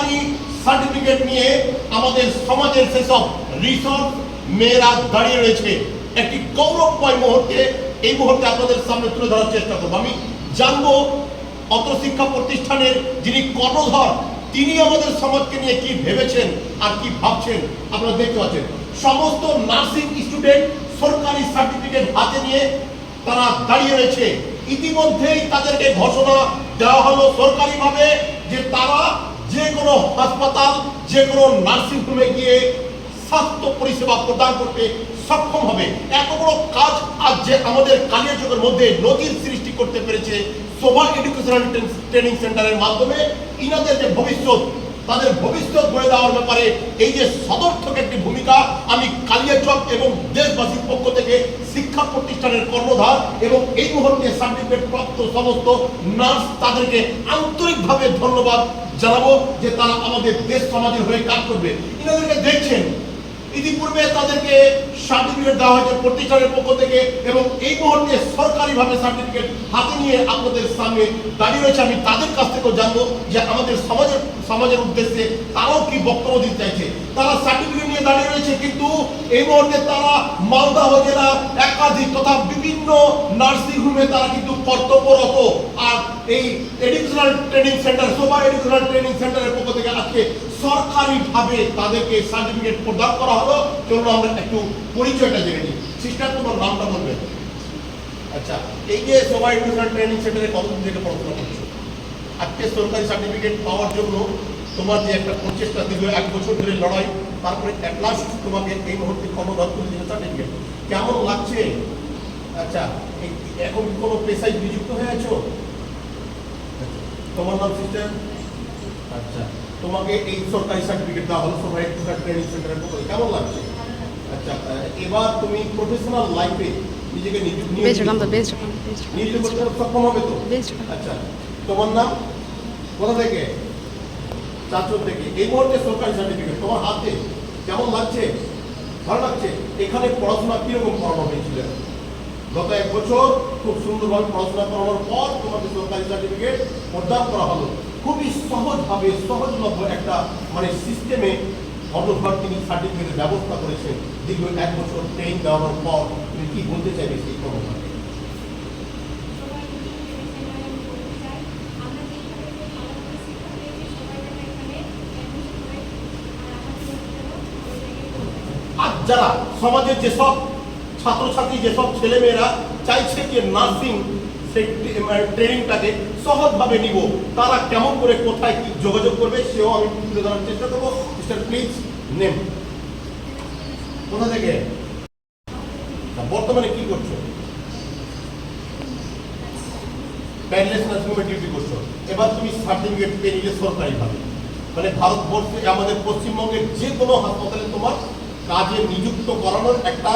সরকারি সার্টিফিকেট নিয়ে আমাদের সমাজের সেসব রিসোর্স মেয়েরা দাঁড়িয়ে রয়েছে। একটি গৌরবময় মুহূর্তে এই মুহূর্তে আপনাদের সামনে তুলে ধরার চেষ্টা করবো। আমি জানবো অত্র শিক্ষা প্রতিষ্ঠানের যিনি কর্ণধর তিনি আমাদের সমাজকে নিয়ে কি ভেবেছেন আর কি ভাবছেন। আপনারা দেখতে পাচ্ছেন সমস্ত নার্সিং স্টুডেন্ট সরকারি সার্টিফিকেট হাতে নিয়ে তারা দাঁড়িয়ে রয়েছে। ইতিমধ্যেই তাদেরকে ঘোষণা দেওয়া হলো সরকারিভাবে যে তারা যে কোনো হাসপাতাল যে কোনো নার্সিং হোমে গিয়ে স্বাস্থ্য পরিষেবা প্রদান করতে সক্ষম হবে। এত বড় কাজ আজ যে আমাদের কালিয়াচকের মধ্যে নদীর সৃষ্টি করতে পেরেছে শোভা এডুকেশনাল ট্রেনিং সেন্টারের মাধ্যমে ইনাদের যে ভবিষ্যৎ তাদের ভবিষ্যৎ গড়ে দেওয়ার ব্যাপারে এই যে সদর্থক একটি ভূমিকা আমি কালিয়াচক এবং দেশবাসীর পক্ষ থেকে শিক্ষা প্রতিষ্ঠানের কর্ণধার এবং এই মুহূর্তে সার্টিফিকেট প্রাপ্ত সমস্ত নার্স তাদেরকে আন্তরিকভাবে ধন্যবাদ জানাবো যে তারা আমাদের দেশ সমাজের হয়ে কাজ করবে। ইনাদেরকে দেখছেন ইতিপূর্বে তাদেরকে সার্টিফিকেট দেওয়া হয়েছে প্রতিষ্ঠানের পক্ষ থেকে এবং এই মুহূর্তে সরকারিভাবে সার্টিফিকেট হাতে নিয়ে আপনাদের সামনে দাঁড়িয়ে রয়েছে। আমি তাদের কাছ থেকেও জানবো যে আমাদের সমাজের উদ্দেশ্যে তারাও কি বক্তব্য দিতে চাইছে। তারা সার্টিফিকেট নিয়ে দাঁড়িয়ে রয়েছে কিন্তু এই মুহূর্তে তারা মালদা জেলার একাধিক তথা বিভিন্ন নার্সিং হোমে তারা কিন্তু কর্তব্যরত। আর এই এডুকেশনাল ট্রেনিং সেন্টার শোভা এডুকেশনাল ট্রেনিং সেন্টারের পক্ষ থেকে আজকে সরকারিভাবে তাদেরকে সার্টিফিকেট প্রদান করা হলো। চলুন আমরা একটু পরিচয়টা জেনে নিই। সিস্টার তোমার নামটা বলবেন। আচ্ছা, এই যে শোভা এডুকেশনাল ট্রেনিং সেন্টারে কতদিন থেকে পড়াশোনা করছো? আজকে সরকারি সার্টিফিকেট পাওয়ার জন্য তোমার যে একটা প্রচেষ্টা দীর্ঘ 1 বছর ধরে লড়াই, তারপরে অ্যাট লাস্ট তোমাকে এই মুহূর্তে কর্ণধার করে দিল সার্টিফিকেট, কেমন লাগছে? আচ্ছা, এখন কোনো পেশায় নিযুক্ত হয়ে আছো? তোমার নাম সিস্টার? আচ্ছা, তোমাকে এই সরকারি সার্টিফিকেট দেওয়া হলো শোভা এডুকেশনাল ট্রেনিং সেন্টারের পক্ষ থেকে, কেমন লাগছে? আচ্ছা, এবার তুমি প্রফেশনাল লাইফে নিজেকে নিয়োজিত করতে সক্ষম হবে তো? আচ্ছা, তোমার নাম? কোথা থেকে? চাঁচল থেকে। এই মুহূর্তে সরকারি সার্টিফিকেট তোমার হাতে, কেমন লাগছে? ভালো লাগছে? এখানে পড়াশোনা কিরকম করানো হয়েছিল? গত 1 বছর খুব সুন্দরভাবে পড়াশোনা করানোর পর তোমাকে সরকারি সার্টিফিকেট প্রদান করা হলো। খুবই সহজভাবে সহজলভ্য একটা সিস্টেমে কর্ণধার তিনি সার্টিফিকেটের ব্যবস্থা করেছেন। দীর্ঘ 1 বছর ট্রেনিং দেওয়ানোর পর তুমি কি বলতে চাইবে সেই কর্ণধারকে? আজ যারা সমাজের যেসব ছাত্রছাত্রী যেসব ছেলেমেয়েরা চাইছে যে নার্সিং ট্রেনিংটাকে সহজভাবে নিব, তারা কেমন করে কোথায় কি যোগাযোগ করবে সেও আমি তুলে ধরার চেষ্টা করবো। মিস্টার প্লিজ নেম, কোথা থেকে, বর্তমানে কি করছো? প্যারালাইসিস নার্সিং হোমে ডিউটি করছো। এবার তুমি সার্টিফিকেট পেয়ে নিলে সরকারিভাবে, ভারতবর্ষে আমাদের পশ্চিমবঙ্গের যে কোনো হাসপাতালে তোমার কাজে নিযুক্ত করানোর একটা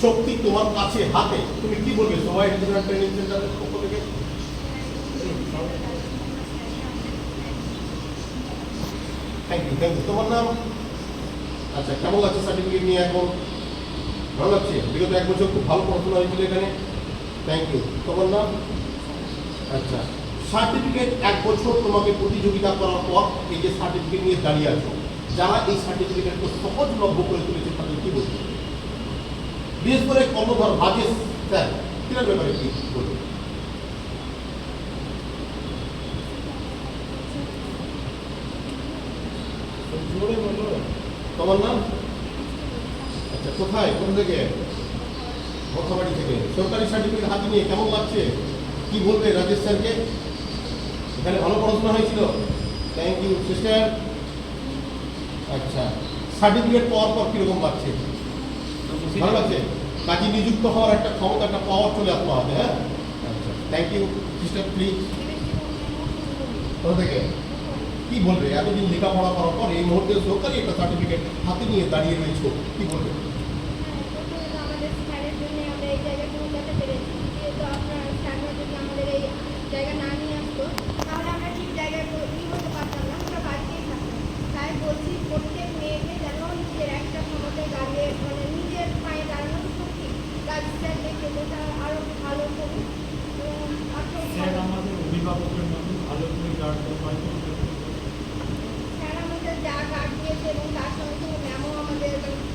শক্তি তোমার কাছে হাতে। তুমি কি বলবে শোভা এডুকেশনাল ট্রেনিং সেন্টারের পক্ষ থেকে? Thank you. তোমার নাম? আচ্ছা, কেমন লাগছে সার্টিফিকেট নিয়ে এখন? ভালো লাগছে? বিগত 1 বছর খুব ভালো পড়াশোনা হয়েছিল এখানে। Thank you. তোমার নাম? আচ্ছা, সার্টিফিকেট 1 বছর তোমাকে প্রতিযোগিতা করার পর এই যে সার্টিফিকেট নিয়ে দাঁড়িয়ে আছো, যারা এই সার্টিফিকেটকে সহজলভ্য করে তুলেছে তাদের কি বলবে? বিশেষ করে কর্ণধার রাজেশ স্যার, কিনার ব্যাপারে কি বলবে? তোমার নাম? আচ্ছা, কোথায়, কোন থেকে? মথাবাড়ি থেকে। সরকারি সার্টিফিকেট হাতে নিয়ে কেমন লাগছে? কি বলবে রাজেশ স্যারকে? এখানে ভালো পড়াশোনা হয়েছিল। Thank you sister. আচ্ছা, সার্টিফিকেট পাওয়ার পর কিরকম লাগছে? ভালো লাগছে? কাজে নিযুক্ত হওয়ার একটা ক্ষমতা, একটা পাওয়ার চলে আসলো হাতে। হ্যাঁ, আচ্ছা, থ্যাংক ইউ সিস্টার। প্লিজ, কোথা থেকে? কি বলবে এতদিন লেখাপড়া করার পর এই মুহূর্তে সরকারি একটা সার্টিফিকেট হাতে নিয়ে দাঁড়িয়ে রয়েছে, কি বলবে? আমাদের অভিভাবকের মতো ভালো করে গার্ড করে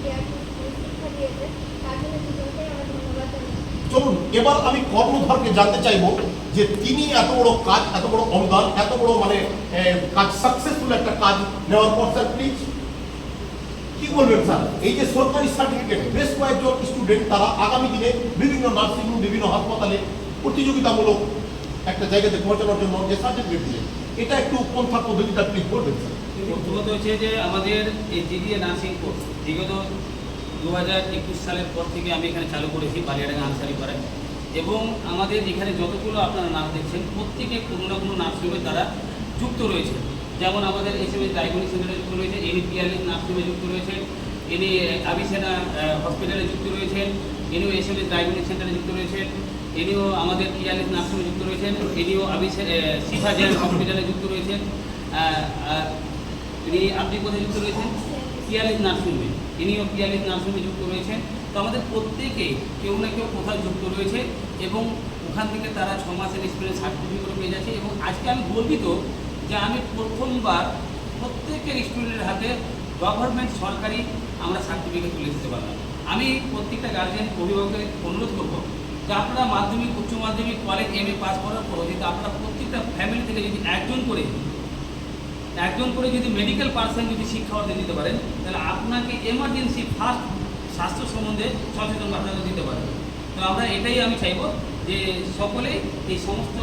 শিক্ষা দিয়েছে, তার জন্য দুজনকেই আমরা ধন্যবাদ জানাই। চলুন এবার আমি কর্ণধারকে জানতে চাইবো যে তিনি এত বড় কাজ, এত বড় অনুদান, এত বড় কাজ, সাকসেসফুল একটা কাজ নেওয়ার পর স্যার প্লিজ কি বলবেন স্যার? এই যে সরকারি সার্টিফিকেট, বেশ কয়েকজন স্টুডেন্ট তারা আগামী দিনে বিভিন্ন নার্সিংহোম, বিভিন্ন হাসপাতালে প্রতিযোগিতামূলক একটা জায়গাতে পৌঁছানোর জন্য যে সার্টিফিকেট দিলেন, এটা একটু পন্থা পদ্ধতিটা প্লিজ বলবেন স্যার। প্রথমত হচ্ছে যে আমাদের এই জিডিএ নার্সিং কোর্স বিগত 2021 সালের পর থেকে আমি এখানে চালু করেছি বালিয়াডাঙ্গা আনসারি পাড়ায়, এবং আমাদের এখানে যতগুলো আপনারা নাম দেখছেন প্রত্যেকে কোনো না কোনো নার্সিংহোমের দ্বারা যুক্ত রয়েছে। যেমন আমাদের এসএমএস ডায়াগনস্টিক সেন্টারে যুক্ত রয়েছে, এনি পিআরএল নার্সিংহোমে যুক্ত রয়েছে, ইনি আবিসেনা হসপিটালে যুক্ত রয়েছেন, ইনিও এসএমএস ডায়াগনস্টিক সেন্টারে যুক্ত রয়েছেন, ইনিও আমাদের পিআরএল নার্সিংহোমে যুক্ত রয়েছেন, ইনিও শিফা জেন হসপিটালে যুক্ত রয়েছেন, ইনি আপনি কোথায় যুক্ত রয়েছেন? পিআরএল নার্সিংহোমে, ইনিও পিআরএল নার্সিংহোমে যুক্ত রয়েছেন। তো আমাদের প্রত্যেকে কেউ না কেউ কোথাও যুক্ত রয়েছে, এবং ওখান থেকে তারা 6 মাসের এক্সপিরিয়েন্স সার্টিফিকেট পেয়ে যাচ্ছে। এবং আজকে আমি গর্বিত যে আমি প্রথমবার প্রত্যেকের স্টুডেন্টের হাতে গভর্নমেন্ট সরকারি আমরা সার্টিফিকেট তুলে দিতে পারলাম। আমি প্রত্যেকটা গার্জিয়ান অভিভাবকের অনুরোধ করবো যে আপনারা মাধ্যমিক, উচ্চ মাধ্যমিক, কলেজ, এমএ পাস করার পরও যদি আপনারা প্রত্যেকটা ফ্যামিলি থেকে যদি একজন করে যদি মেডিকেল পার্সন যদি শিক্ষা অর্জন দিতে পারেন, তাহলে আপনাকে এমার্জেন্সি ফার্স্ট স্বাস্থ্য সম্বন্ধে সচেতন আপনারা দিতে পারেন। তো আমরা এটাই আমি চাইবো যে সকলেই এই সমস্ত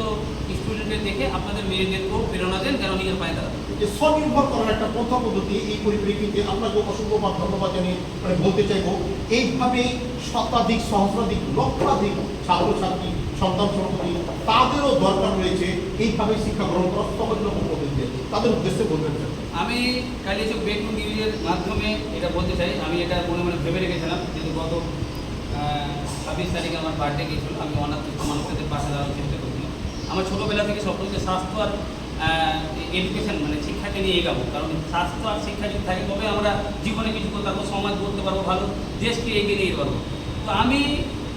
স্টুডেন্টদের দেখে আপনাদের মেয়েদেরকেও প্রেরণা দেন, যেন নিজের পায়ে দাঁড়ান। যে স্বনির্ভর করার একটা পন্থা পদ্ধতি, এই পরিপ্রেক্ষিতে আপনাকে অসংখ্য ধন্যবাদ জানিয়ে বলতে চাইবো, এইভাবে শতাধিক, সহস্রাধিক, লক্ষাধিক ছাত্রছাত্রী, সন্তান সন্ততি তাদেরও দরকার রয়েছে এইভাবে শিক্ষা গ্রহণ করার সহজ রকম পদ্ধতিতে, তাদের উদ্দেশ্যে বলবেন স্যার। আমি কালিয়াচক বেটু নিউজের মাধ্যমে এটা বলতে চাই, আমি এটা মনে মনে ভেবে রেখেছিলাম, কিন্তু গত 26 তারিখে আমার বার্থডে গিয়েছিল, আমি অনাথ মানুষদের পাশে দাঁড়ানোর চেষ্টা করছিলাম। আমার ছোটোবেলা থেকে স্বপ্ন যে স্বাস্থ্য আর এডুকেশন শিক্ষাকে নিয়ে এগাবো, কারণ স্বাস্থ্য আর শিক্ষা যদি থাকে তবে আমরা জীবনে কিছু করতে পারবো, সমাজ করতে পারবো, ভালো দেশকে এগিয়ে নিয়ে পারবো। তো আমি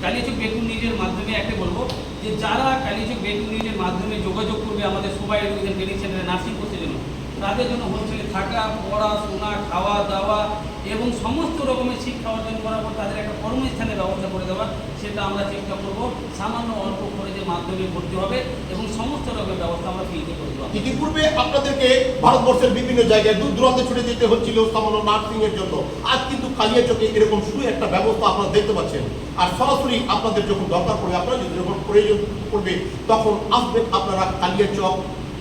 কালিয়াচক বেটু নিউজের মাধ্যমে একটা বলবো যে যারা কালিয়াচক বেটু নিউজের মাধ্যমে যোগাযোগ করবে আমাদের সুবাই এডুকেশন ট্রেনিং সেন্টারে নার্সিং কোর্সের জন্য, তাদের জন্য হোস্টেলে থাকা, পড়াশোনা, খাওয়া দাওয়া এবং সমস্ত রকমের শিক্ষা অর্জন করার পর তাদের একটা কর্মস্থানের ব্যবস্থা করে দেওয়া, সেটা আমরা চেষ্টা করবো। সামান্য অল্প খরচের মাধ্যমে ভর্তি হবে এবং সমস্ত রকমের ব্যবস্থা আমরা ফ্রিতে করে দেবো। ইতিপূর্বে আপনাদেরকে ভারতবর্ষের বিভিন্ন জায়গায় দূর দূরান্তে ছুটে যেতে হচ্ছিল সামান্য নার্সিং এর জন্য, আজ কিন্তু কালিয়াচকে এরকম শুধু একটা ব্যবস্থা আপনারা দেখতে পাচ্ছেন। আর সরাসরি আপনাদের যখন দরকার পড়বে, আপনারা যদি যখন প্রয়োজন পড়বে, তখন আসবেন আপনারা কালিয়াচক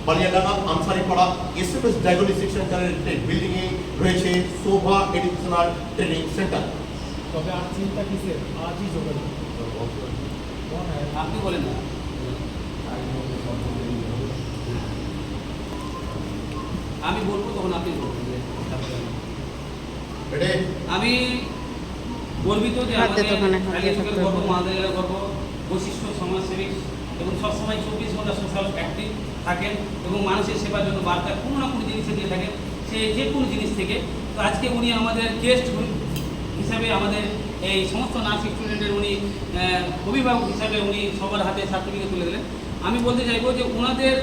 বালিয়াডাঙ্গা আনসারিপাড়া এসএমএস ডায়াগনস্টিক সেন্টারের বিল্ডিংয়ে রয়েছে শোভা এডুকেশনাল ট্রেনিং সেন্টার। তবে আর চিন্তা কিসের, আজই যোগাযোগ আপনি বলেন না, আমি বলবো তখন আপনি বলবেন। আমি গর্বিত যে আমাদের কালিয়াচকের গর্ব, মাদারিয়ার গর্ব, বৈশিষ্ট্য সমাজসেবী এবং সবসময় 24 ঘন্টা সোশ্যাল অ্যাক্টিভ থাকেন এবং মানুষের সেবার জন্য বার্তা কোনো না কোনো জিনিসে দিয়ে থাকেন, সে যে কোনো জিনিস থেকে। তো আজকে উনি আমাদের গেস্ট হিসাবে আমাদের এই সমস্ত নার্সিং স্টুডেন্টের উনি অভিভাবক হিসাবে উনি সবার হাতে সার্টিফিকেট তুলে দিলেন। আমি বলতে চাইবো যে ওনাদের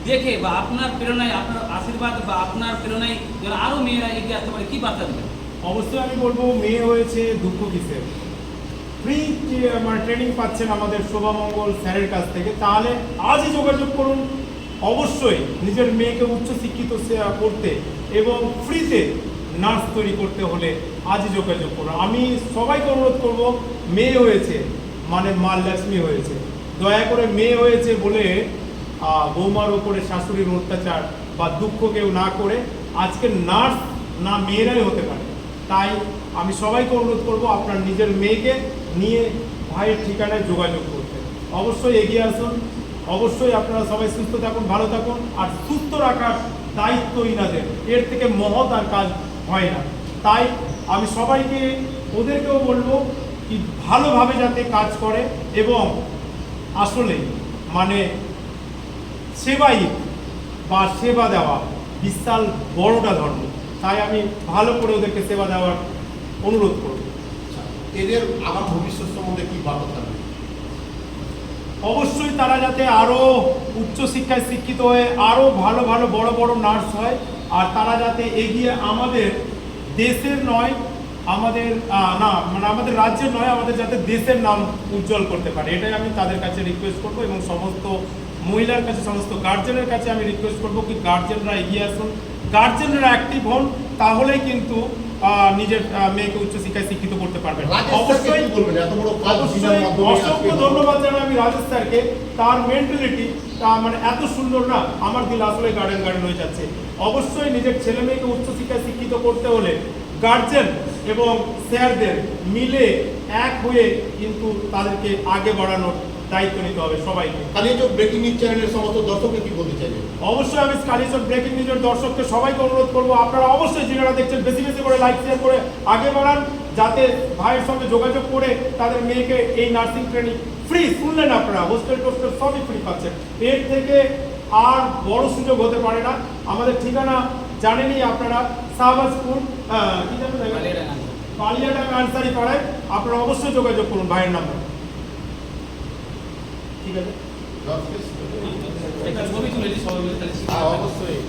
দেখে বা আপনার প্রেরণায়, আপনার আশীর্বাদ বা আপনার প্রেরণায় যেন আরও মেয়েরা এগিয়ে আসতে পারে, কী বার্তা দেবেন? অবশ্যই আমি বলবো, মেয়ে হয়েছে দুঃখ কিসের, ফ্রি ট্রেনিং পাচ্ছেন আমাদের শোভামঙ্গল স্যারের কাছ থেকে, তাহলে আজই যোগাযোগ করুন। অবশ্যই নিজের মেয়েকে উচ্চশিক্ষিত করতে এবং ফ্রিতে নার্স তৈরি করতে হলে আজই যোগাযোগ করুন। আমি সবাইকে অনুরোধ করব, মেয়ে হয়েছে মানে মা লক্ষ্মী হয়েছে, দয়া করে মেয়ে হয়েছে বলে বৌমার ওপরে শাশুড়ির অত্যাচার বা দুঃখ কেউ না করে, আজকে নার্স না মেয়েরাই হতে পারে। তাই আমি সবাইকে অনুরোধ করব আপনার নিজের মেয়েকে নিয়ে ভাইয়ের ঠিকানায় যোগাযোগ করতে। অবশ্যই এগিয়ে আসুন, অবশ্যই আপনারা সবাই সুস্থ থাকুন, ভালো থাকুন। আর সুস্থ রাখার দায়িত্ব ইনাদের, এর থেকে মহৎ আর কাজ হয় না। তাই আমি সবাইকে, ওদেরকেও বলবো কি ভালোভাবে যাতে কাজ করে এবং আসলে সেবাই বা সেবা দেওয়া বিশাল বড়টা ধর্ম। তাই আমি ভালো করে ওদেরকে সেবা দেওয়ার অনুরোধ করব। এদের আগাম ভবিষ্যৎ সম্বন্ধে কি বার্তা থাকবে? অবশ্যই তারা যাতে আরও উচ্চশিক্ষায় শিক্ষিত হয়ে আরও ভালো ভালো বড় বড় নার্স হয়, আর তারা যাতে এগিয়ে আমাদের দেশের নয় আমাদের না মানে আমাদের রাজ্যের নয়, আমাদের যাতে দেশের নাম উজ্জ্বল করতে পারে, এটাই আমি তাদের কাছে রিকোয়েস্ট করব। এবং সমস্ত মহিলার কাছে, সমস্ত গার্জেনের কাছে আমি রিকোয়েস্ট করব কি গার্জেনরা এগিয়ে আসুন, গার্জেনরা অ্যাক্টিভ হন, তাহলেই কিন্তু নিজের মেয়েকে উচ্চশিক্ষায় শিক্ষিত করতে পারবেন। অবশ্যই অসংখ্য ধন্যবাদ জানাই আমি রাজেশ স্যারকে, তার মেন্টালিটি মানে এত সুন্দর না, আমার দিল আসলে গার্ডেন হয়ে যাচ্ছে। অবশ্যই নিজের ছেলে মেয়েকে উচ্চশিক্ষায় শিক্ষিত করতে হলে গার্জেন এবং স্যারদের মিলে এক হয়ে কিন্তু তাদেরকে আগে বাড়ানোর দায়িত্ব নিতে হবে সবাইকে। কালিয়াচক ব্রেকিং নিউজ চ্যানেলের সমস্ত দর্শককে কি বলতে চাইবেন? অবশ্যই আমি কালিয়াচক ব্রেকিং নিউজের দর্শককে সবাইকে অনুরোধ করবো, আপনারা অবশ্যই যারা দেখছেন বেশি বেশি করে লাইক শেয়ার করে আগে বাড়ান, যাতে ভাইয়ের সঙ্গে যোগাযোগ করে তাদের মেয়েকে এই নার্সিং ট্রেনিং ফ্রি, শুনলেন আপনারা, হোস্টেল টোস্টেল সবই ফ্রি পাচ্ছেন। এর থেকে আর বড় সুযোগ হতে পারে না। আমাদের ঠিকানা জানেনই আপনারা, শাহবাজপুর কি জানেন, কালিয়াডাঙ্গা আনসারি পাড়ায়। আপনারা অবশ্যই যোগাযোগ করুন ভাইয়ের নাম্বার। ঠিক আছে, একটা ছবি তুলে দিই সবাই মিলে, তাহলে অবশ্যই।